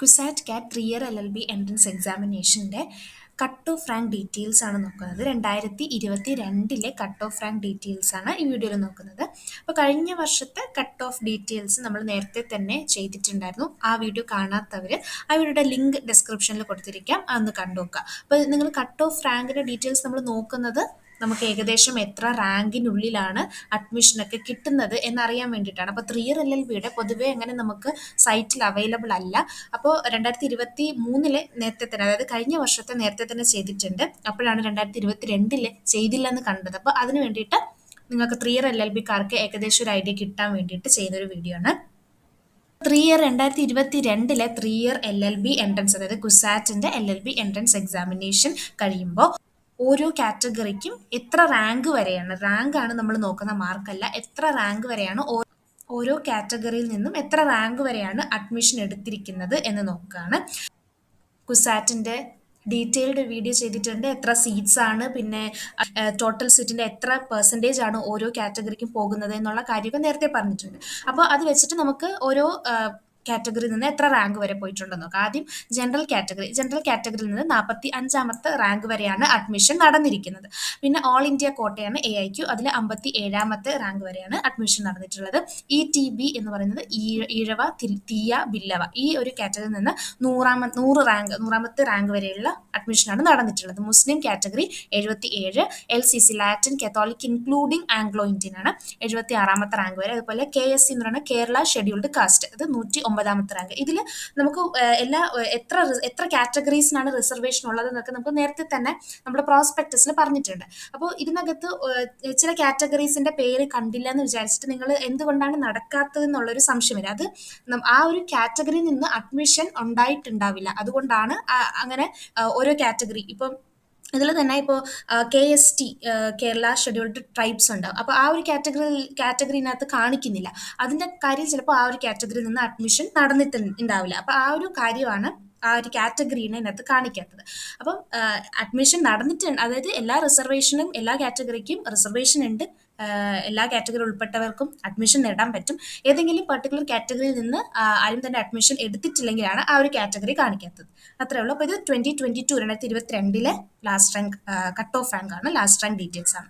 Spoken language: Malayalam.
CUSAT CAT 3 year LLB entrance എക്സാമിനേഷൻ്റെ കട്ട് ഓഫ് റാങ്ക് ഡീറ്റെയിൽസ് ആണ് നോക്കുന്നത്. 2022 കട്ട് ഓഫ് റാങ്ക് ഡീറ്റെയിൽസ് ആണ് ഈ വീഡിയോയിൽ നോക്കുന്നത്. അപ്പോൾ കഴിഞ്ഞ വർഷത്തെ കട്ട് ഓഫ് ഡീറ്റെയിൽസ് നമ്മൾ നേരത്തെ തന്നെ ചെയ്തിട്ടുണ്ടായിരുന്നു. ആ വീഡിയോ കാണാത്തവർ ആ വീഡിയോയുടെ ലിങ്ക് ഡിസ്ക്രിപ്ഷനിൽ കൊടുത്തിരിക്കാം, അതൊന്ന് കണ്ടു നോക്കുക. അപ്പോൾ നിങ്ങൾ കട്ട് ഓഫ് റാങ്കിൻ്റെ ഡീറ്റെയിൽസ് നമ്മൾ നോക്കുന്നത് നമുക്ക് ഏകദേശം എത്ര റാങ്കിനുള്ളിലാണ് അഡ്മിഷനൊക്കെ കിട്ടുന്നത് എന്നറിയാൻ വേണ്ടിയിട്ടാണ്. അപ്പോൾ 3 ഇയർ LLBയുടെ പൊതുവേ അങ്ങനെ നമുക്ക് സൈറ്റിൽ അവൈലബിൾ അല്ല. അപ്പോൾ 2023 നേരത്തെ തന്നെ, അതായത് കഴിഞ്ഞ വർഷത്തെ നേരത്തെ തന്നെ ചെയ്തിട്ടുണ്ട്. അപ്പോഴാണ് 2022 ചെയ്തില്ലെന്ന് കണ്ടത്. അപ്പോൾ അതിന് വേണ്ടിയിട്ട് നിങ്ങൾക്ക് 3 ഇയർ LLBക്കാർക്ക് ഏകദേശം ഒരു ഐഡിയ കിട്ടാൻ വേണ്ടിയിട്ട് ചെയ്യുന്നൊരു വീഡിയോ ആണ്. 2022 3 ഇയർ LLB എൻട്രൻസ്, അതായത് കുസാറ്റിന്റെ LLB എൻട്രൻസ് എക്സാമിനേഷൻ കഴിയുമ്പോൾ ഓരോ കാറ്റഗറിക്കും എത്ര റാങ്ക് വരെയാണ്, റാങ്കാണ് നമ്മൾ നോക്കുന്ന, മാർക്കല്ല, എത്ര റാങ്ക് വരെയാണ് ഓരോ കാറ്റഗറിയിൽ നിന്നും എത്ര റാങ്ക് വരെയാണ് അഡ്മിഷൻ എടുത്തിരിക്കുന്നത് എന്ന് നോക്കുകയാണ്. കുസാറ്റിന്റെ ഡീറ്റെയിൽഡ് വീഡിയോ ചെയ്തിട്ടുണ്ട്. എത്ര സീറ്റ്സ് ആണ്, പിന്നെ ടോട്ടൽ സീറ്റിന്റെ എത്ര പെർസെൻറ്റേജ് ആണ് ഓരോ കാറ്റഗറിക്കും പോകുന്നത് എന്നുള്ള കാര്യമൊക്കെ നേരത്തെ പറഞ്ഞിട്ടുണ്ട്. അപ്പോൾ അത് വെച്ചിട്ട് നമുക്ക് ഓരോ കാറ്റഗറിയിൽ നിന്ന് എത്ര റാങ്ക് വരെ പോയിട്ടുണ്ടെന്ന് നോക്കാം. ആദ്യം ജനറൽ കാറ്റഗറിയിൽ നിന്ന് 45ാമത്തെ റാങ്ക് വരെയാണ് അഡ്മിഷൻ നടന്നിരിക്കുന്നത്. പിന്നെ ഓൾ ഇന്ത്യ കോട്ടയാണ് AIQ, അതിൽ 57ാമത്തെ റാങ്ക് വരെയാണ് അഡ്മിഷൻ നടന്നിട്ടുള്ളത്. ETB എന്ന് പറയുന്നത് ഈഴവ തീയ ബില്ലവ, ഈ ഒരു കാറ്റഗറിയിൽ നിന്ന് 100ാമത്തെ റാങ്ക് വരെയുള്ള അഡ്മിഷനാണ് നടന്നിട്ടുള്ളത്. മുസ്ലിം category 77, LCC Latin Catholic including Anglo Indian ആണ് 76ാമത്തെ റാങ്ക് വരെ. അതുപോലെ KSC എന്ന് പറയുന്നത് കേരള ഷെഡ്യൂൾഡ് കാസ്റ്റ്, അത് 109ാമത്തെ റാങ്ക്. ഇതിൽ നമുക്ക് എത്ര കാറ്റഗറീസിനാണ് റിസർവേഷൻ ഉള്ളത് എന്നൊക്കെ നമുക്ക് നേരത്തെ തന്നെ നമ്മുടെ പ്രോസ്പെക്ടസിൽ പറഞ്ഞിട്ടുണ്ട്. അപ്പോൾ ഇതിനകത്ത് ചില കാറ്റഗറീസിന്റെ പേര് കണ്ടില്ല എന്ന് വിചാരിച്ചിട്ട് നിങ്ങൾ എന്തുകൊണ്ടാണ് നടക്കാത്തത് എന്നുള്ളൊരു സംശയം വരും. അത് ആ ഒരു കാറ്റഗറിയിൽ നിന്ന് അഡ്മിഷൻ ഉണ്ടായിട്ടുണ്ടാവില്ല, അതുകൊണ്ടാണ് അങ്ങനെ ഓരോ കാറ്റഗറി. ഇപ്പം ഇതിൽ തന്നെ ഇപ്പോൾ KST കേരള ഷെഡ്യൂൾഡ് ട്രൈബ്സ് ഉണ്ട്. അപ്പോൾ ആ ഒരു കാറ്റഗറിനകത്ത് കാണിക്കുന്നില്ല. അതിൻ്റെ കാര്യം ചിലപ്പോൾ ആ ഒരു കാറ്റഗറിയിൽ നിന്ന് അഡ്മിഷൻ നടന്നിട്ടുണ്ടാവില്ല. അപ്പോൾ ആ ഒരു കാര്യമാണ് ആ ഒരു കാറ്റഗറീനെ ഇതിനകത്ത് കാണിക്കാത്തത്. അപ്പം അഡ്മിഷൻ നടന്നിട്ടുണ്ട്, അതായത് എല്ലാ കാറ്റഗറിക്കും റിസർവേഷൻ ഉണ്ട്. എല്ലാ കാറ്റഗറി ഉൾപ്പെട്ടവർക്കും അഡ്മിഷൻ നേടാൻ പറ്റും. ഏതെങ്കിലും പെർട്ടിക്കുലർ കാറ്റഗറിയിൽ നിന്ന് ആരും തന്നെ അഡ്മിഷൻ എടുത്തിട്ടില്ലെങ്കിലാണ് ആ ഒരു കാറ്റഗറി കാണിക്കാത്തത്. അത്രേ ഉള്ളൂ. അപ്പോൾ ഇത് 2022 last rank cut off rank ആണ്, ലാസ്റ്റ് റാങ്ക് ഡീറ്റെയിൽസ് ആണ്.